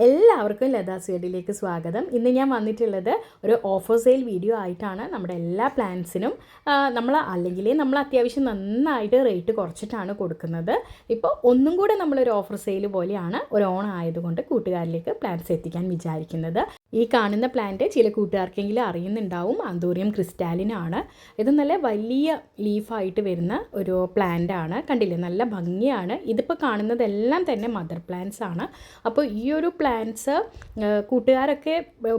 എല്ലാവർക്കും ലതാസ് ഗൈഡിലേക്ക് സ്വാഗതം. ഇന്ന് ഞാൻ വന്നിട്ടുള്ളത് ഒരു ഓഫർ സെയിൽ വീഡിയോ ആയിട്ടാണ്. നമ്മുടെ എല്ലാ പ്ലാൻസിനും നമ്മൾ അത്യാവശ്യം നന്നായിട്ട് റേറ്റ് കുറച്ചിട്ടാണ് കൊടുക്കുന്നത്. ഇപ്പോൾ ഒന്നും കൂടെ നമ്മളൊരു ഓഫർ സെയിൽ പോലെയാണ് ഒരു ഓണം ആയതുകൊണ്ട് കൂട്ടുകാരിലേക്ക് പ്ലാൻസ് എത്തിക്കാൻ വിചാരിക്കുന്നത്. ഈ കാണുന്ന പ്ലാന്റ് ചില കൂട്ടുകാർക്കെങ്കിലും അറിയുന്നുണ്ടാവും. ആന്തൂറിയം ക്രിസ്റ്റാലിനാണ്. ഇത് നല്ല വലിയ ലീഫായിട്ട് വരുന്ന ഒരു പ്ലാന്റ് ആണ്. കണ്ടില്ലേ, നല്ല ഭംഗിയാണ്. ഇതിപ്പോൾ കാണുന്നതെല്ലാം തന്നെ മദർ പ്ലാന്റ്സ് ആണ്. അപ്പോൾ ഈ ഒരു പ്ലാന്റ്സ് കൂട്ടുകാരൊക്കെ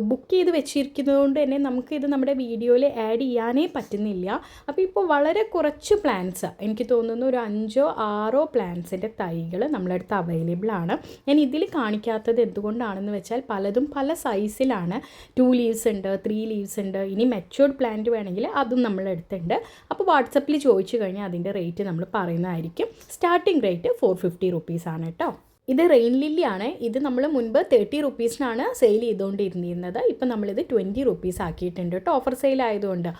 ബുക്ക് ചെയ്ത് വെച്ചിരിക്കുന്നത് കൊണ്ട് തന്നെ നമുക്കിത് നമ്മുടെ വീഡിയോയിൽ ആഡ് ചെയ്യാനേ പറ്റുന്നില്ല. അപ്പോൾ ഇപ്പോൾ വളരെ കുറച്ച് പ്ലാന്റ്സ്, എനിക്ക് തോന്നുന്നു ഒരു 5-6 പ്ലാന്റ്സിൻ്റെ തൈകൾ നമ്മളടുത്ത് അവൈലബിൾ ആണ്. ഞാൻ ഇതിൽ കാണിക്കാത്തത് എന്തുകൊണ്ടാണെന്ന് വെച്ചാൽ പലതും പല സൈസിലാണ്. 2 ലീവ്സ് ഉണ്ട്, 3 ലീവ്സ് ഉണ്ട്. ഇനി മെച്യൂർഡ് പ്ലാന്റ് വേണമെങ്കിൽ അതും നമ്മളെടുത്തുണ്ട്. അപ്പോൾ വാട്സപ്പിൽ ചോദിച്ചു കഴിഞ്ഞാൽ അതിൻ്റെ റേറ്റ് നമ്മൾ പറയുന്നതായിരിക്കും. സ്റ്റാർട്ടിംഗ് റേറ്റ് 450 റുപ്പീസാണ് കേട്ടോ. ഇത് റെയിൻ ലില്ലി ആണ്. ഇത് നമ്മൾ മുൻപ് 30 റുപ്പീസിനാണ് സെയിൽ ചെയ്തുകൊണ്ടിരുന്നിരുന്നത്. ഇപ്പം നമ്മളിത് 20 റുപ്പീസ് ആക്കിയിട്ടുണ്ട് കേട്ടോ, ഓഫർ സെയിൽ ആയതുകൊണ്ട്.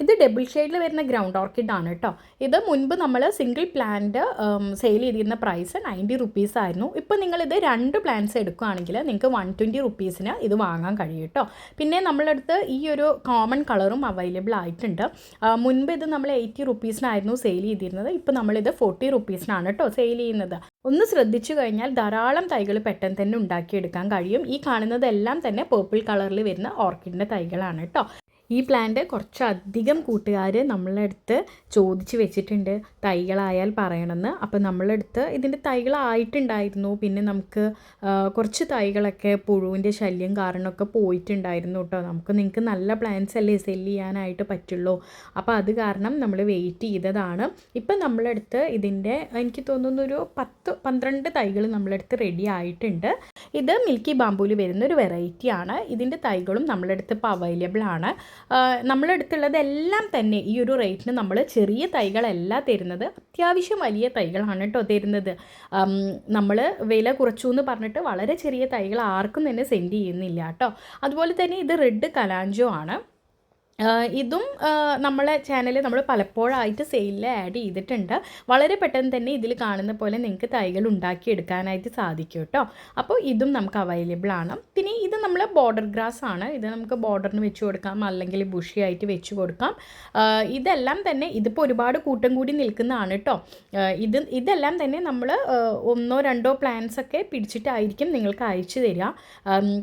ഇത് ഡബിൾ ഷെയ്ഡിൽ വരുന്ന ഗ്രൗണ്ട് ഓർക്കിഡ് ആണ് കേട്ടോ. ഇത് മുൻപ് നമ്മൾ സിംഗിൾ പ്ലാന്റ് സെയിൽ ചെയ്തിരുന്ന പ്രൈസ് 90 റുപ്പീസ് ആയിരുന്നു. ഇപ്പോൾ നിങ്ങളിത് 2 പ്ലാന്റ്സ് എടുക്കുകയാണെങ്കിൽ നിങ്ങൾക്ക് 120 റുപ്പീസിന് ഇത് വാങ്ങാൻ കഴിയും കേട്ടോ. പിന്നെ നമ്മളടുത്ത് ഈ ഒരു കോമൺ കളറും അവൈലബിൾ ആയിട്ടുണ്ട്. മുൻപ് ഇത് നമ്മൾ 80 റുപ്പീസിനായിരുന്നു സെയിൽ ചെയ്തിരുന്നത്. ഇപ്പോൾ നമ്മളിത് 40 റുപ്പീസിനാണ് കേട്ടോ സെയിൽ ചെയ്യുന്നത്. ഒന്ന് ശ്രദ്ധിച്ചു കഴിഞ്ഞാൽ ധാരാളം തൈകൾ പെട്ടെന്ന് തന്നെ ഉണ്ടാക്കിയെടുക്കാൻ കഴിയും. ഈ കാണുന്നതെല്ലാം തന്നെ പേർപ്പിൾ കളറിൽ വരുന്ന ഓർക്കിഡിൻ്റെ തൈകളാണ് കേട്ടോ. ഈ പ്ലാന്റ് കുറച്ചധികം കൂട്ടുകാർ നമ്മളടുത്ത് ചോദിച്ച് വെച്ചിട്ടുണ്ട് തൈകളായാൽ പറയണമെന്ന്. അപ്പോൾ നമ്മളടുത്ത് ഇതിൻ്റെ തൈകളായിട്ടുണ്ടായിരുന്നു. പിന്നെ നമുക്ക് കുറച്ച് തൈകളൊക്കെ പുഴുവിൻ്റെ ശല്യം കാരണമൊക്കെ പോയിട്ടുണ്ടായിരുന്നു കേട്ടോ. നിങ്ങൾക്ക് നല്ല പ്ലാന്റ്സ് അല്ലേ സെല്ല് ചെയ്യാനായിട്ട് പറ്റുള്ളൂ. അപ്പോൾ അത് കാരണം നമ്മൾ വെയിറ്റ് ചെയ്തതാണ്. ഇപ്പം നമ്മളടുത്ത് ഇതിൻ്റെ എനിക്ക് തോന്നുന്നു ഒരു 10-12 തൈകൾ നമ്മളടുത്ത് റെഡി ആയിട്ടുണ്ട്. ഇത് മിൽക്കി ബാംബൂല് വരുന്നൊരു വെറൈറ്റിയാണ്. ഇതിൻ്റെ തൈകളും നമ്മളടുത്ത് ഇപ്പോൾ അവൈലബിൾ ആണ്. നമ്മളെടുത്തുള്ളതെല്ലാം തന്നെ ഈ ഒരു റേറ്റിന് നമ്മൾ ചെറിയ തൈകളല്ല തരുന്നത്, അത്യാവശ്യം വലിയ തൈകളാണ് കേട്ടോ തരുന്നത്. നമ്മൾ വില കുറച്ചു എന്ന് പറഞ്ഞിട്ട് വളരെ ചെറിയ തൈകൾ ആർക്കും തന്നെ സെൻഡ് ചെയ്യുന്നില്ല കേട്ടോ. അതുപോലെ തന്നെ ഇത് റെഡ് കലാഞ്ചോ ആണ്. ഇതും നമ്മളെ ചാനലിൽ നമ്മൾ പലപ്പോഴായിട്ട് സെയിലിൽ ആഡ് ചെയ്തിട്ടുണ്ട്. വളരെ പെട്ടെന്ന് തന്നെ ഇതിൽ കാണുന്ന പോലെ നിങ്ങൾക്ക് തൈകൾ ഉണ്ടാക്കിയെടുക്കാനായിട്ട് സാധിക്കും കേട്ടോ. അപ്പോൾ ഇതും നമുക്ക് അവൈലബിൾ ആണ്. പിന്നെ ഇത് നമ്മൾ ബോർഡർ ഗ്രാസ് ആണ്. ഇത് നമുക്ക് ബോർഡറിന് വെച്ച് കൊടുക്കാം, അല്ലെങ്കിൽ ബുഷി ആയിട്ട് വെച്ച് കൊടുക്കാം. ഇതെല്ലാം തന്നെ ഇതിപ്പോൾ ഒരുപാട് കൂട്ടം കൂടി നിൽക്കുന്നതാണ് കേട്ടോ. ഇതെല്ലാം തന്നെ നമ്മൾ 1-2 പ്ലാന്റ്സ് ഒക്കെ പിടിച്ചിട്ടായിരിക്കും നിങ്ങൾക്ക് അയച്ചു തരിക.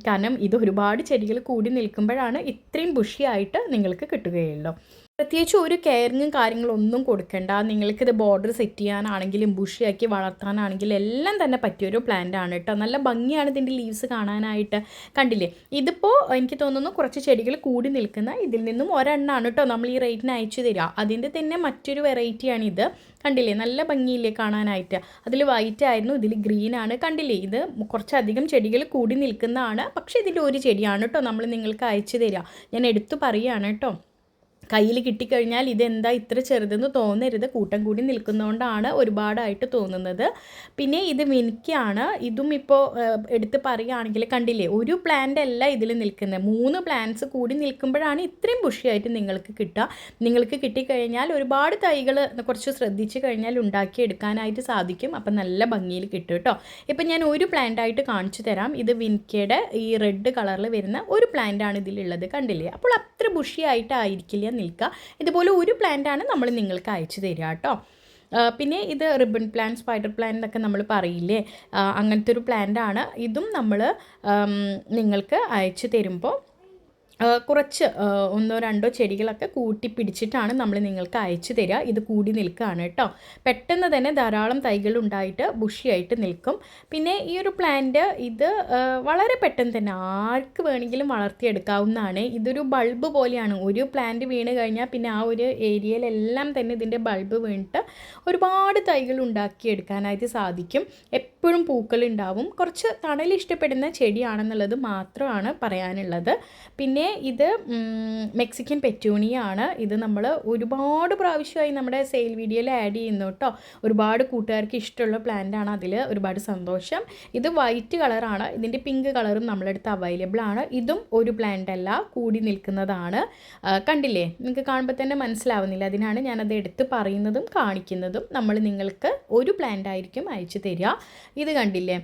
കാരണം ഇത് ഒരുപാട് ചെടികൾ കൂടി നിൽക്കുമ്പോഴാണ് ഇത്രയും ബുഷി ആയിട്ട് നിങ്ങൾക്ക് കിട്ടുകയുള്ളൂ. പ്രത്യേകിച്ച് ഒരു കെയറിങ്ങും കാര്യങ്ങളൊന്നും കൊടുക്കേണ്ട. നിങ്ങൾക്കിത് ബോർഡർ സെറ്റ് ചെയ്യാനാണെങ്കിലും ബുഷിയാക്കി വളർത്താനാണെങ്കിലും എല്ലാം തന്നെ പറ്റിയൊരു പ്ലാന്റ് ആണ് കേട്ടോ. നല്ല ഭംഗിയാണ് ഇതിൻ്റെ ലീവ്സ് കാണാനായിട്ട്. കണ്ടില്ലേ, ഇതിപ്പോൾ എനിക്ക് തോന്നുന്നു കുറച്ച് ചെടികൾ കൂടി നിൽക്കുന്ന ഇതിൽ നിന്നും ഒരെണ്ണമാണ് കേട്ടോ നമ്മൾ ഈ റേറ്റിന് അയച്ചു തരിക. അതിൻ്റെ തന്നെ മറ്റൊരു വെറൈറ്റിയാണ് ഇത്. കണ്ടില്ലേ, നല്ല ഭംഗിയില്ലേ കാണാനായിട്ട്. അതിൽ വൈറ്റ് ആയിരുന്നു, ഇതിൽ ഗ്രീൻ ആണ്. കണ്ടില്ലേ, ഇത് കുറച്ചധികം ചെടികൾ കൂടി നിൽക്കുന്നതാണ്. പക്ഷേ ഇതിൻ്റെ ഒരു ചെടിയാണ് കേട്ടോ നമ്മൾ നിങ്ങൾക്ക് അയച്ചു തരിക. ഞാൻ എടുത്തു പറയുകയാണ് കേട്ടോ. കയ്യിൽ കിട്ടിക്കഴിഞ്ഞാൽ ഇതെന്താ ഇത്ര ചെറുതെന്ന് തോന്നരുത്. കൂട്ടം കൂടി നിൽക്കുന്നതുകൊണ്ടാണ് ഒരുപാടായിട്ട് തോന്നുന്നത്. പിന്നെ ഇത് മിനിക്കാണ്. ഇതും ഇപ്പോൾ എടുത്ത് പറയുകയാണെങ്കിൽ കണ്ടില്ലേ, ഒരു പ്ലാന്റ് അല്ല ഇതിൽ നിൽക്കുന്നത്, 3 പ്ലാന്റ്സ് കൂടി നിൽക്കുമ്പോഴാണ് ഇത്രയും ബുഷിയായിട്ട് നിങ്ങൾക്ക് കിട്ടുക. നിങ്ങൾക്ക് കിട്ടിക്കഴിഞ്ഞാൽ ഒരുപാട് തൈകൾ കുറച്ച് ശ്രദ്ധിച്ച് കഴിഞ്ഞാൽ ഉണ്ടാക്കിയെടുക്കാനായിട്ട് സാധിക്കും. അപ്പം നല്ല ഭംഗിയിൽ കിട്ടും കേട്ടോ. ഇപ്പം ഞാൻ ഒരു പ്ലാന്റായിട്ട് കാണിച്ചു തരാം. ഇത് വിൻകയുടെ ഈ റെഡ് കളറിൽ വരുന്ന ഒരു പ്ലാന്റാണ് ഇതിലുള്ളത്. കണ്ടില്ലേ, അപ്പോൾ അത്ര ബുഷിയായിട്ടായിരിക്കില്ല നിൽക്കുക. ഇതുപോലെ ഒരു പ്ലാന്റാണ് നമ്മൾ നിങ്ങൾക്ക് അയച്ചു തരിക കേട്ടോ. പിന്നെ ഇത് റിബൺ പ്ലാന്റ്, സ്പൈഡർ പ്ലാന്റ് എന്നൊക്കെ നമ്മൾ പറയില്ലേ, അങ്ങനത്തെ ഒരു പ്ലാന്റാണ്. ഇതും നമ്മൾ നിങ്ങൾക്ക് അയച്ചു തരുമ്പോൾ കുറച്ച് 1-2 ചെടികളൊക്കെ കൂട്ടി പിടിച്ചിട്ടാണ് നമ്മൾ നിങ്ങൾക്ക് അയച്ചു തരിക. ഇത് കൂടി നിൽക്കുകയാണ് കേട്ടോ. പെട്ടെന്ന് തന്നെ ധാരാളം തൈകൾ ഉണ്ടായിട്ട് ബുഷിയായിട്ട് നിൽക്കും. പിന്നെ ഈ ഒരു പ്ലാന്റ് ഇത് വളരെ പെട്ടെന്ന് തന്നെ ആർക്ക് വേണമെങ്കിലും വളർത്തിയെടുക്കാവുന്നതാണ്. ഇതൊരു ബൾബ് പോലെയാണ്. ഒരു പ്ലാന്റ് വീണ് കഴിഞ്ഞാൽ പിന്നെ ആ ഒരു ഏരിയയിലെല്ലാം തന്നെ ഇതിൻ്റെ ബൾബ് വീണിട്ട് ഒരുപാട് തൈകൾ ഉണ്ടാക്കിയെടുക്കാനായിട്ട് സാധിക്കും. എപ്പോഴും പൂക്കളുണ്ടാവും. കുറച്ച് തണൽ ഇഷ്ടപ്പെടുന്ന ചെടിയാണെന്നുള്ളത് മാത്രമാണ് പറയാനുള്ളത്. പിന്നെ ഇത് മെക്സിക്കൻ പെറ്റൂണിയ ആണ്. ഇത് നമ്മൾ ഒരുപാട് പ്രാവശ്യമായി നമ്മുടെ സെയിൽ വീഡിയോയിൽ ആഡ് ചെയ്യുന്നു കേട്ടോ. ഒരുപാട് കൂട്ടുകാർക്ക് ഇഷ്ടമുള്ള പ്ലാന്റ് ആണ്. അതിൽ ഒരുപാട് സന്തോഷം. ഇത് വൈറ്റ് കളറാണ്. ഇതിൻ്റെ പിങ്ക് കളറും നമ്മളടുത്ത് അവൈലബിൾ ആണ്. ഇതും ഒരു പ്ലാന്റ് അല്ല, കൂടി നിൽക്കുന്നതാണ്. കണ്ടില്ലേ, നിങ്ങൾക്ക് കാണുമ്പോൾ തന്നെ മനസ്സിലാവുന്നില്ല. അതിനാണ് ഞാനത് എടുത്ത് പറയുന്നതും കാണിക്കുന്നതും. നമ്മൾ നിങ്ങൾക്ക് ഒരു പ്ലാന്റ് ആയിരിക്കും അയച്ചു തരിക. ഇത് കണ്ടില്ലേ,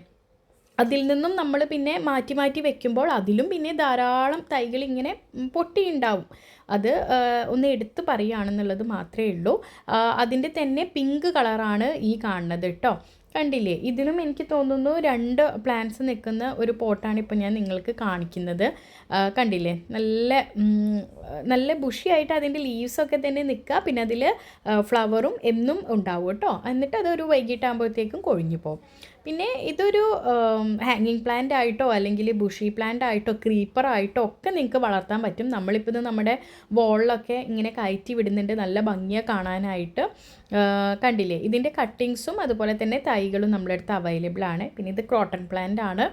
അതിൽ നിന്നും നമ്മൾ പിന്നെ മാറ്റി മാറ്റി വെക്കുമ്പോൾ അതിലും പിന്നെ ധാരാളം തൈകൾ ഇങ്ങനെ പൊട്ടിയുണ്ടാവും. അത് ഒന്ന് എടുത്ത് പറയുകയാണെന്നുള്ളത് മാത്രമേ ഉള്ളൂ. അതിൻ്റെ തന്നെ പിങ്ക് കളറാണ് ഈ കാണുന്നത് കേട്ടോ. കണ്ടില്ലേ, ഇതിലും എനിക്ക് തോന്നുന്നു 2 പ്ലാന്റ്സ് നിൽക്കുന്ന ഒരു പോട്ടാണ് ഇപ്പോൾ ഞാൻ നിങ്ങൾക്ക് കാണിക്കുന്നത്. കണ്ടില്ലേ, നല്ല ബുഷിയായിട്ട് അതിൻ്റെ ലീവ്സൊക്കെ തന്നെ നിൽക്കുക. പിന്നെ അതിൽ ഫ്ലവറും എന്നും ഉണ്ടാവും കേട്ടോ. എന്നിട്ട് അതൊരു വൈകിട്ടാകുമ്പോഴത്തേക്കും കൊഴിഞ്ഞു പോകും. പിന്നെ ഇതൊരു ഹാങ്ങിങ് പ്ലാന്റ് ആയിട്ടോ അല്ലെങ്കിൽ ബുഷി പ്ലാന്റ് ആയിട്ടോ ക്രീപ്പറായിട്ടോ ഒക്കെ നിങ്ങൾക്ക് വളർത്താൻ പറ്റും. നമ്മളിപ്പോൾ ഇത് നമ്മുടെ വോളിലൊക്കെ ഇങ്ങനെ കയറ്റി വിടുന്നുണ്ട് നല്ല ഭംഗിയെ കാണാനായിട്ട്. കണ്ടില്ലേ, ഇതിൻ്റെ കട്ടിങ്സും അതുപോലെ തന്നെ തൈകളും നമ്മുടെ അടുത്ത് അവൈലബിൾ ആണ്. പിന്നെ ഇത് ക്രോട്ടൺ പ്ലാന്റ് ആണ്.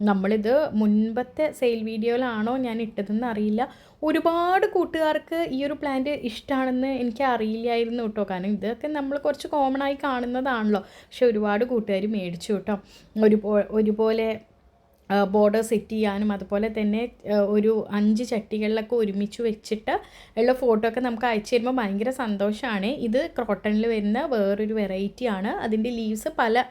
നമ്മളിത് മുൻപത്തെ സെയിൽ വീഡിയോയിലാണോ ഞാൻ ഇട്ടതെന്ന് അറിയില്ല. ഒരുപാട് കൂട്ടുകാർക്ക് ഈ ഒരു പ്ലാന്റ് ഇഷ്ടമാണെന്ന് എനിക്ക് അറിയില്ലായിരുന്നു കേട്ടോ. കാരണം ഇതൊക്കെ നമ്മൾ കുറച്ച് കോമൺ ആയി കാണുന്നതാണല്ലോ. പക്ഷെ ഒരുപാട് കൂട്ടുകാർ മേടിച്ചു കേട്ടോ. ഒരുപോലെ ബോർഡർ സെറ്റ് ചെയ്യാനും അതുപോലെ തന്നെ ഒരു 5 ചട്ടികളിലൊക്കെ ഒരുമിച്ച് വെച്ചിട്ട് ഉള്ള ഫോട്ടോ ഒക്കെ നമുക്ക് അയച്ചു തരുമ്പോൾ ഭയങ്കര സന്തോഷമാണ്. ഇത് ക്രോട്ടണിൽ വരുന്ന വേറൊരു വെറൈറ്റിയാണ്. അതിൻ്റെ ലീവ്സ് പല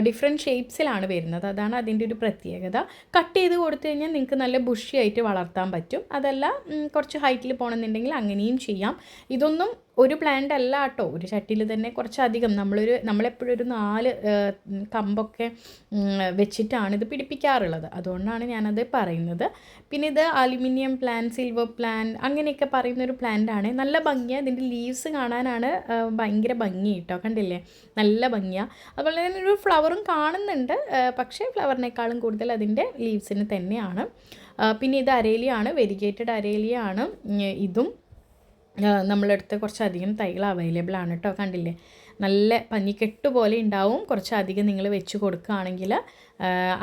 ഡിഫറെൻറ്റ് ഷേപ്സിലാണ് വരുന്നത്. അതാണ് അതിൻ്റെ ഒരു പ്രത്യേകത. കട്ട് ചെയ്ത് കൊടുത്തു കഴിഞ്ഞാൽ നിങ്ങൾക്ക് നല്ല ബുഷിയായിട്ട് വളർത്താൻ പറ്റും. അതല്ല കുറച്ച് ഹൈറ്റിൽ പോകണമെന്നുണ്ടെങ്കിൽ അങ്ങനെയും ചെയ്യാം. ഇതൊന്നും ഒരു പ്ലാന്റ് അല്ല കേട്ടോ. ഒരു ചട്ടിയിൽ തന്നെ കുറച്ചധികം നമ്മളെപ്പോഴും ഒരു 4 കമ്പൊക്കെ വെച്ചിട്ടാണ് ഇത് പിടിപ്പിക്കാറുള്ളത്. അതുകൊണ്ടാണ് ഞാനത് പറയുന്നത്. പിന്നെ ഇത് അലുമിനിയം പ്ലാന്റ്, സിൽവർ പ്ലാന്റ് അങ്ങനെയൊക്കെ പറയുന്നൊരു പ്ലാന്റാണ്. നല്ല ഭംഗിയാണ്. ഇതിൻ്റെ ലീവ്സ് കാണാനാണ് ഭയങ്കര ഭംഗി കേട്ടോ. കണ്ടില്ലേ, നല്ല ഭംഗിയാണ്. അതുപോലെ തന്നെ ഒരു ഫ്ലവറും കാണുന്നുണ്ട്. പക്ഷേ ഫ്ലവറിനേക്കാളും കൂടുതൽ അതിൻ്റെ ലീവ്സിന് തന്നെയാണ്. പിന്നെ ഇത് അരേലിയാണ്, വെരിഗേറ്റഡ് അരേലിയാണ്. ഇതും നമ്മളടുത്ത് കുറച്ചധികം തൈകൾ അവൈലബിൾ ആണ് കേട്ടോ. കണ്ടില്ലേ, നല്ല പഞ്ഞിക്കെട്ട് പോലെ ഉണ്ടാവും കുറച്ചധികം നിങ്ങൾ വെച്ച് കൊടുക്കുകയാണെങ്കിൽ.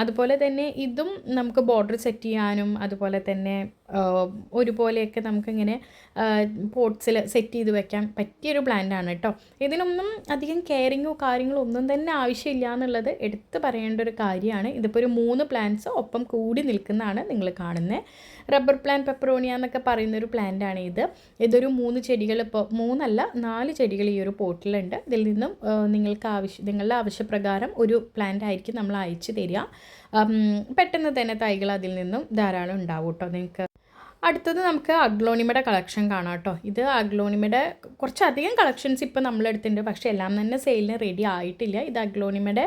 അതുപോലെ തന്നെ ഇതും നമുക്ക് ബോർഡർ സെറ്റ് ചെയ്യാനും അതുപോലെ തന്നെ ഒരുപോലെയൊക്കെ നമുക്കിങ്ങനെ പോട്ട്സിൽ സെറ്റ് ചെയ്ത് വെക്കാൻ പറ്റിയൊരു പ്ലാന്റാണ് കേട്ടോ. ഇതിനൊന്നും അധികം കെയറിങ്ങോ കാര്യങ്ങളോ ഒന്നും തന്നെ ആവശ്യമില്ല എന്നുള്ളത് എടുത്ത് പറയേണ്ട ഒരു കാര്യമാണ്. ഇതിപ്പോൾ ഒരു 3 പ്ലാന്റ്സ് ഒപ്പം കൂടി നിൽക്കുന്നതാണ് നിങ്ങൾ കാണുന്നത്. റബ്ബർ പ്ലാന്റ് പെപ്പറോണിയ എന്നൊക്കെ പറയുന്നൊരു പ്ലാന്റാണ് ഇത്. ഇതൊരു 3 ചെടികൾ, ഇപ്പോൾ 3 അല്ല 4 ചെടികൾ ഈ ഒരു പോട്ടിലുണ്ട്. ഇതിൽ നിന്നും നിങ്ങളുടെ ആവശ്യപ്രകാരം ഒരു പ്ലാന്റ് ആയിരിക്കും നമ്മൾ അയച്ചു തരിക. പെട്ടെന്ന് തന്നെ തൈകൾ അതിൽ നിന്നും ധാരാളം ഉണ്ടാവും കേട്ടോ നിങ്ങൾക്ക്. അടുത്തത് നമുക്ക് അഗ്ലോണിമയുടെ കളക്ഷൻ കാണാം കേട്ടോ. ഇത് അഗ്ലോണിമയുടെ കുറച്ചധികം കളക്ഷൻസ് ഇപ്പോൾ നമ്മളെടുത്തിട്ടുണ്ട്. പക്ഷേ എല്ലാം തന്നെ സെയിലിന് റെഡി ആയിട്ടില്ല. ഇത് അഗ്ലോണിമയുടെ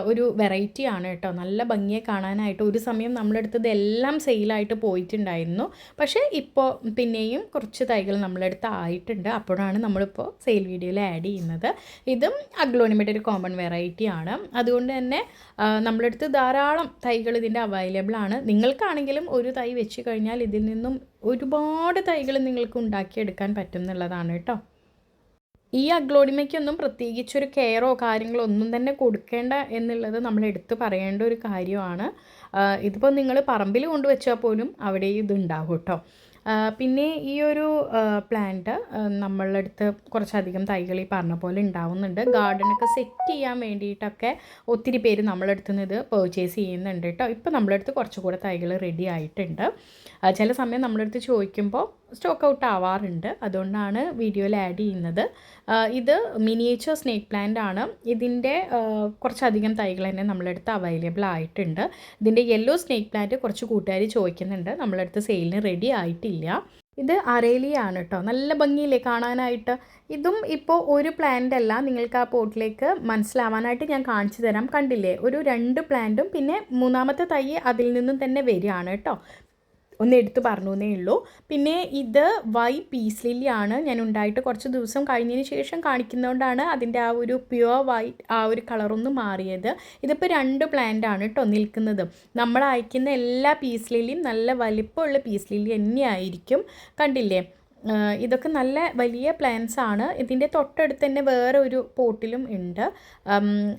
ഒരു വെറൈറ്റി ആണ് കേട്ടോ. നല്ല ഭംഗിയെ കാണാനായിട്ട് ഒരു സമയം നമ്മളെടുത്തത് എല്ലാം സെയിലായിട്ട് പോയിട്ടുണ്ടായിരുന്നു. പക്ഷേ ഇപ്പോൾ പിന്നെയും കുറച്ച് തൈകൾ നമ്മളെടുത്ത് ആയിട്ടുണ്ട്. അപ്പോഴാണ് നമ്മളിപ്പോൾ സെയിൽ വീഡിയോയിൽ ആഡ് ചെയ്യുന്നത്. ഇതും അഗ്ലോണിമയുടെ ഒരു കോമൺ വെറൈറ്റി ആണ്. അതുകൊണ്ട് തന്നെ നമ്മളെടുത്ത് ധാരാളം തൈകൾ ഇതിൻ്റെ അവൈലബിൾ ആണ്. നിങ്ങൾക്കാണെങ്കിലും ഒരു തൈ വെച്ച് കഴിഞ്ഞാൽ ഇതിൽ നിന്നും ഒരുപാട് തൈകൾ നിങ്ങൾക്ക് ഉണ്ടാക്കിയെടുക്കാൻ പറ്റും എന്നുള്ളതാണ് കേട്ടോ. ഈ അഗ്ലോണിമയ്ക്കൊന്നും പ്രത്യേകിച്ചൊരു കെയറോ കാര്യങ്ങളോ ഒന്നും തന്നെ കൊടുക്കേണ്ട എന്നുള്ളത് നമ്മൾ എടുത്ത് പറയേണ്ട ഒരു കാര്യമാണ്. ഇതിപ്പോൾ നിങ്ങൾ പറമ്പിൽ കൊണ്ടുവച്ചാൽ പോലും അവിടെ ഇതുണ്ടാവും കേട്ടോ. പിന്നെ ഈ ഒരു പ്ലാന്റ് നമ്മളുടെ അടുത്ത് കുറച്ചധികം തൈകൾ ഈ പറഞ്ഞ പോലെ ഉണ്ടാവുന്നുണ്ട്. ഗാർഡനൊക്കെ സെറ്റ് ചെയ്യാൻ വേണ്ടിയിട്ടൊക്കെ ഒത്തിരി പേര് നമ്മളെ അടുത്ത് നിന്ന് ഇത് പർച്ചേസ് ചെയ്യുന്നുണ്ട് കേട്ടോ. ഇപ്പോൾ നമ്മളെ അടുത്ത് കുറച്ചുകൂടെ തൈകൾ റെഡി ആയിട്ടുണ്ട്. ചില സമയം നമ്മളെ അടുത്ത് ചോദിക്കുമ്പോൾ സ്റ്റോക്ക് ഔട്ട് ആവാറുണ്ട്. അതുകൊണ്ടാണ് വീഡിയോയിൽ ആഡ് ചെയ്യുന്നത്. ഇത് മിനിയേച്ചർ സ്നേക്ക് പ്ലാന്റ് ആണ്. ഇതിൻ്റെ കുറച്ചധികം തൈകൾ തന്നെ നമ്മളെ അടുത്ത് അവൈലബിൾ ആയിട്ടുണ്ട്. ഇതിൻ്റെ യെല്ലോ സ്നേക്ക് പ്ലാന്റ് കുറച്ച് കൂട്ടുകാർ ചോദിക്കുന്നുണ്ട്. നമ്മളെ അടുത്ത് സെയിലിന് റെഡി ആയിട്ടില്ല. ഇത് അരേലിയാണ് കേട്ടോ. നല്ല ഭംഗിയില്ലേ കാണാനായിട്ട്. ഇതും ഇപ്പോൾ ഒരു പ്ലാന്റ് അല്ല, നിങ്ങൾക്ക് ആ പോട്ടിലേക്ക് മനസ്സിലാവാനായിട്ട് ഞാൻ കാണിച്ചു തരാം. കണ്ടില്ലേ, ഒരു 2 പ്ലാന്റും പിന്നെ 3ാമത്തെ തൈ അതിൽ നിന്നും തന്നെ വരികയാണ് കേട്ടോ. ഒന്ന് എടുത്ത് പറഞ്ഞു എന്നേ ഉള്ളൂ. പിന്നെ ഇത് പീസ് ലില്ലിയാണ്. ഞാൻ ഉണ്ടായിട്ട് കുറച്ച് ദിവസം കഴിഞ്ഞതിന് ശേഷം കാണിക്കുന്നതുകൊണ്ടാണ് അതിൻ്റെ ആ ഒരു പ്യുവർ വൈറ്റ് ആ ഒരു കളറൊന്നും മാറിയത്. ഇതിപ്പോൾ 2 പ്ലാന്റ് ആണ് കേട്ടോ നിൽക്കുന്നത്. നമ്മൾ അയക്കുന്ന എല്ലാ പീസ് ലില്ലിയും നല്ല വലിപ്പമുള്ള പീസ് ലില്ലി തന്നെയായിരിക്കും. കണ്ടില്ലേ, ഇതൊക്കെ നല്ല വലിയ പ്ലാന്റ്സ് ആണ്. ഇതിൻ്റെ തൊട്ടടുത്ത് തന്നെ വേറെ ഒരു പോട്ടിലും ഉണ്ട്.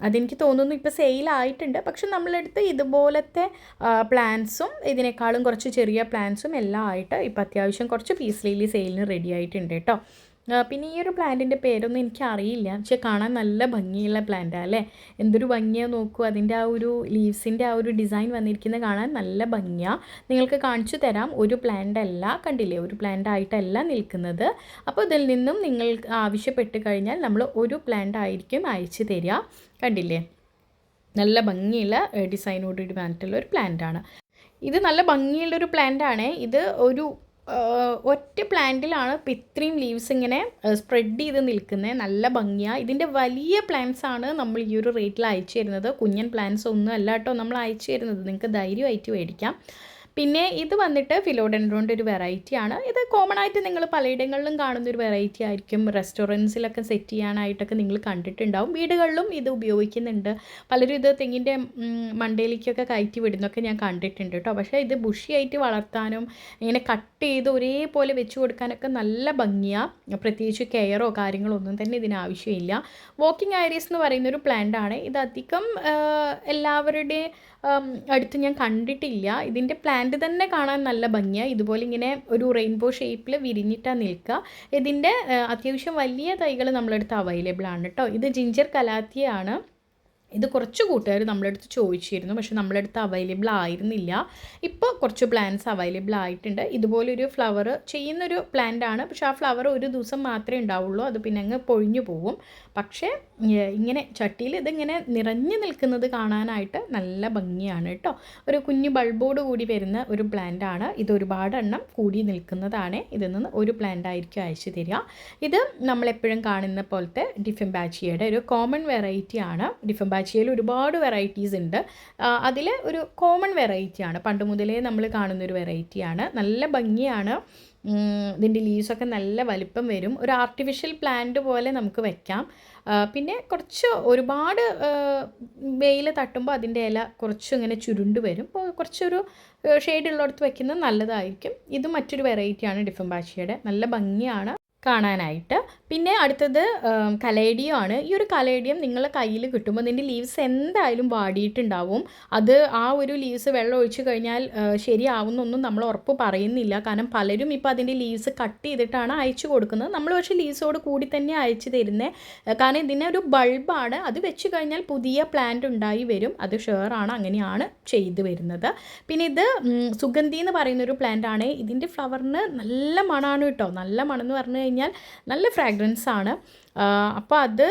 അതെനിക്ക് തോന്നുന്നു ഇപ്പോൾ സെയിലായിട്ടുണ്ട്. പക്ഷെ നമ്മളെടുത്ത് ഇതുപോലത്തെ പ്ലാന്റ്സും ഇതിനേക്കാളും കുറച്ച് ചെറിയ പ്ലാന്റ്സും എല്ലാം ആയിട്ട് ഇപ്പോൾ അത്യാവശ്യം കുറച്ച് പീസ് ലില്ലി സെയിലിന് റെഡി ആയിട്ടുണ്ട് കേട്ടോ. പിന്നെ ഈ ഒരു പ്ലാന്റിൻ്റെ പേരൊന്നും എനിക്കറിയില്ല. പക്ഷെ കാണാൻ നല്ല ഭംഗിയുള്ള പ്ലാന്റാണ് അല്ലേ. എന്തൊരു ഭംഗിയാണ് നോക്കൂ. അതിൻ്റെ ആ ഒരു ലീവ്സിൻ്റെ ആ ഒരു ഡിസൈൻ വന്നിരിക്കുന്നത് കാണാൻ നല്ല ഭംഗിയാണ്. നിങ്ങൾക്ക് കാണിച്ചു തരാം. ഒരു പ്ലാന്റ് അല്ല, കണ്ടില്ലേ, ഒരു പ്ലാന്റ് ആയിട്ടല്ല നിൽക്കുന്നത്. അപ്പോൾ ഇതിൽ നിന്നും നിങ്ങൾ ആവശ്യപ്പെട്ട് കഴിഞ്ഞാൽ നമ്മൾ ഒരു പ്ലാന്റ് ആയിരിക്കും അയച്ചു തരിക. കണ്ടില്ലേ. നല്ല ഭംഗിയുള്ള ഡിസൈനോട് കൂടി വന്നിട്ടുള്ള ഒരു പ്ലാന്റാണ്. ഇത് നല്ല ഭംഗിയുള്ളൊരു പ്ലാന്റാണ്. ഇത് ഒരു ഒറ്റ പ്ലാന്റിലാണ് ഇപ്പോൾ ഇത്രയും ലീവ്സ് ഇങ്ങനെ സ്പ്രെഡ് ചെയ്ത് നിൽക്കുന്നത്. നല്ല ഭംഗിയാണ്. ഇതിൻ്റെ വലിയ പ്ലാന്റ്സ് ആണ് നമ്മൾ ഈ ഒരു റേറ്റിൽ അയച്ചു തരുന്നത്. കുഞ്ഞൻ പ്ലാന്റ്സ് ഒന്നും അല്ല കേട്ടോ നമ്മൾ അയച്ചു തരുന്നത്. നിങ്ങൾക്ക് ധൈര്യമായിട്ട് മേടിക്കാം. പിന്നെ ഇത് വന്നിട്ട് ഫിലോഡെൻഡ്രോൻ്റെ ഒരു വെറൈറ്റിയാണ്. ഇത് കോമൺ ആയിട്ട് നിങ്ങൾ പലയിടങ്ങളിലും കാണുന്നൊരു വെറൈറ്റി ആയിരിക്കും. റെസ്റ്റോറൻറ്റ്സിലൊക്കെ സെറ്റ് ചെയ്യാനായിട്ടൊക്കെ നിങ്ങൾ കണ്ടിട്ടുണ്ടാവും. വീടുകളിലും ഇത് ഉപയോഗിക്കുന്നുണ്ട്. പലരും ഇത് തെങ്ങിൻ്റെ മണ്ടയിലേക്കൊക്കെ കയറ്റി വിടുന്നൊക്കെ ഞാൻ കണ്ടിട്ടുണ്ട് കേട്ടോ. പക്ഷേ ഇത് ബുഷിയായിട്ട് വളർത്താനും ഇങ്ങനെ കട്ട് ചെയ്ത് ഒരേപോലെ വെച്ച് കൊടുക്കാനൊക്കെ നല്ല ഭംഗിയാണ്. പ്രത്യേകിച്ച് കെയറോ കാര്യങ്ങളോ ഒന്നും തന്നെ ഇതിന് ആവശ്യമില്ല. വാക്കിംഗ് ഏരിയസ് എന്ന് പറയുന്നൊരു പ്ലാന്റാണ്. ഇത് അധികം എല്ലാവരുടെയും അടുത്ത് ഞാൻ കണ്ടിട്ടില്ല. ഇതിൻ്റെ പ്ലാന്റ് തന്നെ കാണാൻ നല്ല ഭംഗിയാണ്. ഇതുപോലെ ഇങ്ങനെ ഒരു റെയിൻബോ ഷേപ്പിൽ വിരിഞ്ഞിട്ടാണ് നിൽക്കുക. ഇതിൻ്റെ അത്യാവശ്യം വലിയ തൈകൾ നമ്മളടുത്ത് അവൈലബിൾ ആണ് കേട്ടോ. ഇത് ജിഞ്ചർ കലാത്തിയാണ്. ഇത് കുറച്ച് കൂട്ടുകാർ നമ്മളടുത്ത് ചോദിച്ചിരുന്നു, പക്ഷെ നമ്മളടുത്ത് അവൈലബിൾ ആയിരുന്നില്ല. ഇപ്പോൾ കുറച്ച് പ്ലാന്റ്സ് അവൈലബിൾ ആയിട്ടുണ്ട്. ഇതുപോലൊരു ഫ്ലവർ ചെയ്യുന്നൊരു പ്ലാന്റാണ്. പക്ഷെ ആ ഫ്ലവർ ഒരു ദിവസം മാത്രമേ ഉണ്ടാവുള്ളൂ. അത് പിന്നെ അങ്ങ് പൊഴിഞ്ഞു പോവും. പക്ഷേ ഇങ്ങനെ ചട്ടിയിൽ ഇതിങ്ങനെ നിറഞ്ഞു നിൽക്കുന്നത് കാണാനായിട്ട് നല്ല ഭംഗിയാണ് കേട്ടോ. ഒരു കുഞ്ഞു ബൾബോട് കൂടി വരുന്ന ഒരു പ്ലാന്റാണ്. ഇത് ഒരുപാട് എണ്ണം കൂടി നിൽക്കുന്നതാണ്. ഇതിൽ നിന്ന് ഒരു പ്ലാന്റ് ആയിരിക്കും അയച്ചു തരിക. ഇത് നമ്മളെപ്പോഴും കാണുന്ന പോലത്തെ ഡിഫംബാച്ചിയയുടെ ഒരു കോമൺ വെറൈറ്റിയാണ്. ഡിഫംബാച്ചിയയിൽ ഒരുപാട് വെറൈറ്റീസ് ഉണ്ട്. അതിൽ ഒരു കോമൺ വെറൈറ്റിയാണ്. പണ്ട് മുതലേ നമ്മൾ കാണുന്നൊരു വെറൈറ്റിയാണ്. നല്ല ഭംഗിയാണ്. ഇതിൻ്റെ ലീവ്സൊക്കെ നല്ല വലിപ്പം വരും. ഒരു ആർട്ടിഫിഷ്യൽ പ്ലാന്റ് പോലെ നമുക്ക് വെക്കാം. പിന്നെ കുറച്ച് ഒരുപാട് വെയിൽ തട്ടുമ്പോൾ അതിൻ്റെ ഇല കുറച്ച് ഇങ്ങനെ ചുരുണ്ട് വരും. അപ്പോൾ കുറച്ചൊരു ഷെയ്ഡുള്ളിടത്ത് വെക്കുന്നത് നല്ലതായിരിക്കും. ഇത് മറ്റൊരു വെറൈറ്റിയാണ് ഡിഫംബാച്ചിയയുടെ. നല്ല ഭംഗിയാണ് കാണാനായിട്ട്. പിന്നെ അടുത്തത് കലേഡിയം ആണ്. ഈ ഒരു കലേഡിയം നിങ്ങളുടെ കയ്യിൽ കിട്ടുമ്പോൾ ഇതിൻ്റെ ലീവ്സ് എന്തായാലും വാടിയിട്ടുണ്ടാവും. അത് ആ ഒരു ലീവ്സ് വെള്ളം ഒഴിച്ച് കഴിഞ്ഞാൽ ശരിയാവുന്നൊന്നും നമ്മൾ ഉറപ്പ് പറയുന്നില്ല. കാരണം പലരും ഇപ്പോൾ അതിൻ്റെ ലീവ്സ് കട്ട് ചെയ്തിട്ടാണ് അയച്ചു കൊടുക്കുന്നത്. നമ്മൾ പക്ഷേ ലീവ്സോട് കൂടി തന്നെ അയച്ചു തരുന്നത്. കാരണം ഇതിനെ ഒരു ബൾബാണ്. അത് വെച്ച് കഴിഞ്ഞാൽ പുതിയ പ്ലാന്റ് ഉണ്ടായി വരും. അത് ഷുവറാണ്. അങ്ങനെയാണ് ചെയ്തു വരുന്നത്. പിന്നെ ഇത് സുഗന്ധി എന്ന് പറയുന്നൊരു പ്ലാന്റ് ആണ്. ഇതിൻ്റെ ഫ്ലവറിന് നല്ല മണമാണ് കേട്ടോ. നല്ല മണം എന്ന് പറഞ്ഞു കഴിഞ്ഞാൽ നല്ല ഫ്രാഗ്രൻസ് ആണ്. അപ്പോൾ അത്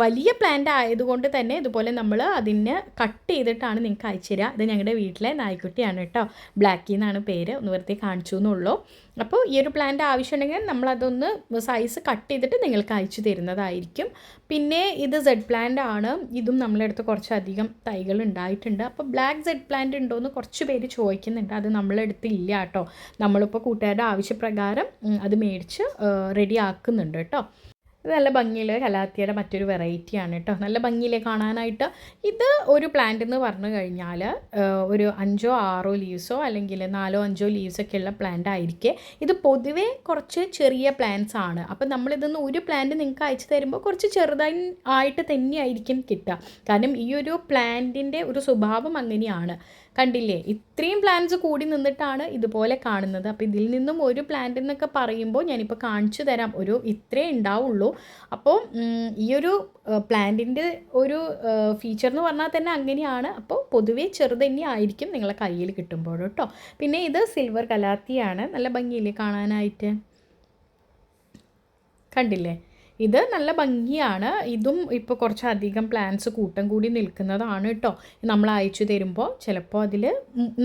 വലിയ പ്ലാന്റ് ആയതുകൊണ്ട് തന്നെ ഇതുപോലെ നമ്മൾ അതിനെ കട്ട് ചെയ്തിട്ടാണ് നിങ്ങൾക്ക് അയച്ചു തരിക. ഇത് ഞങ്ങളുടെ വീട്ടിലെ നായ്ക്കുട്ടിയാണ് കേട്ടോ. ബ്ലാക്കി എന്നാണ് പേര്. ഒന്ന് വെറുതെ കാണിച്ചു എന്നുള്ളൂ. അപ്പോൾ ഈ ഒരു പ്ലാന്റ് ആവശ്യമുണ്ടെങ്കിൽ നമ്മളതൊന്ന് സൈസ് കട്ട് ചെയ്തിട്ട് നിങ്ങൾക്ക് അയച്ചു തരുന്നതായിരിക്കും. പിന്നെ ഇത് സെഡ് പ്ലാന്റ് ആണ്. ഇതും നമ്മളെ അടുത്ത് കുറച്ചധികം തൈകൾ ഉണ്ടായിട്ടുണ്ട്. അപ്പോൾ ബ്ലാക്ക് സെഡ് പ്ലാന്റ് ഉണ്ടോ എന്ന് കുറച്ച് പേര് ചോദിക്കുന്നുണ്ട്. അത് നമ്മളെ അടുത്ത് ഇല്ല കേട്ടോ. നമ്മളിപ്പോൾ കൂട്ടുകാരുടെ ആവശ്യപ്രകാരം അത് മേടിച്ച് റെഡി ആക്കുന്നുണ്ട് കേട്ടോ. ഇത് നല്ല ഭംഗിയിൽ കലാത്തിയുടെ മറ്റൊരു വെറൈറ്റിയാണ് കേട്ടോ. നല്ല ഭംഗിയിൽ കാണാനായിട്ട്. ഇത് ഒരു പ്ലാന്റ് എന്ന് പറഞ്ഞു കഴിഞ്ഞാൽ ഒരു 5 or 6 ലീവ്സോ അല്ലെങ്കിൽ 4 or 5 ലീവ്സൊക്കെ ഉള്ള പ്ലാന്റ് ആയിരിക്കും. ഇത് പൊതുവേ കുറച്ച് ചെറിയ പ്ലാന്റ്സ് ആണ്. അപ്പം നമ്മളിതൊന്ന് ഒരു പ്ലാന്റ് നിങ്ങൾക്ക് അയച്ചു തരുമ്പോൾ കുറച്ച് ചെറുതായി ആയിട്ട് തന്നെയായിരിക്കും കിട്ടുക. കാരണം ഈ ഒരു പ്ലാന്റിൻ്റെ ഒരു സ്വഭാവം അങ്ങനെയാണ്. കണ്ടില്ലേ, ഇത്രയും പ്ലാന്റ്സ് കൂടി നിന്നിട്ടാണ് ഇതുപോലെ കാണുന്നത്. അപ്പോൾ ഇതിൽ നിന്നും ഒരു പ്ലാന്റ് എന്നൊക്കെ പറയുമ്പോൾ ഞാനിപ്പോൾ കാണിച്ചു തരാം. ഒരു ഇത്രേ ഉണ്ടാവുള്ളൂ. അപ്പോൾ ഈ ഒരു പ്ലാന്റിൻ്റെ ഒരു ഫീച്ചർ എന്ന് പറഞ്ഞാൽ തന്നെ അങ്ങനെയാണ്. അപ്പോൾ പൊതുവേ ചെറുത് തന്നെ ആയിരിക്കും നിങ്ങളെ കയ്യിൽ കിട്ടുമ്പോൾ കേട്ടോ. പിന്നെ ഇത് സിൽവർ കലാത്തിയാണ്. നല്ല ഭംഗിയില്ലേ കാണാനായിട്ട്. കണ്ടില്ലേ, ഇത് നല്ല ഭംഗിയാണ്. ഇതും ഇപ്പോൾ കുറച്ചധികം പ്ലാന്റ്സ് കൂട്ടം കൂടി നിൽക്കുന്നതാണ് കേട്ടോ. നമ്മൾ അയച്ചു തരുമ്പോൾ ചിലപ്പോൾ അതിൽ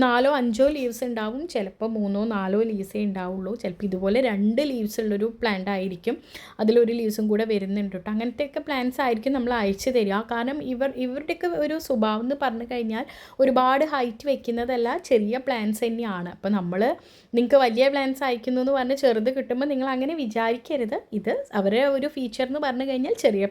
4 or 5 ലീവ്സ് ഉണ്ടാവും. ചിലപ്പോൾ 3 or 4 ലീവ്സേ ഉണ്ടാവുള്ളൂ. ചിലപ്പോൾ ഇതുപോലെ 2 ലീവ്സ് ഉള്ളൊരു പ്ലാന്റ് ആയിരിക്കും. അതിലൊരു ലീവ്സും കൂടെ വരുന്നുണ്ട് കേട്ടോ. അങ്ങനത്തെയൊക്കെ പ്ലാന്റ്സ് ആയിരിക്കും നമ്മൾ അയച്ചു തരിക. കാരണം ഇവരുടെയൊക്കെ ഒരു സ്വഭാവം എന്ന് പറഞ്ഞു കഴിഞ്ഞാൽ ഒരുപാട് ഹൈറ്റ് വെക്കുന്നതല്ല, ചെറിയ പ്ലാന്റ്സ് തന്നെയാണ്. അപ്പോൾ നിങ്ങൾക്ക് വലിയ പ്ലാന്റ്സ് അയക്കുന്നു എന്ന് പറഞ്ഞ് ചെറുത് കിട്ടുമ്പോൾ നിങ്ങൾ അങ്ങനെ വിചാരിക്കരുത്. ഇത് അവരെ ഒരു ഫീച്ചർ എന്ന് പറഞ്ഞു കഴിഞ്ഞാൽ ചെറിയ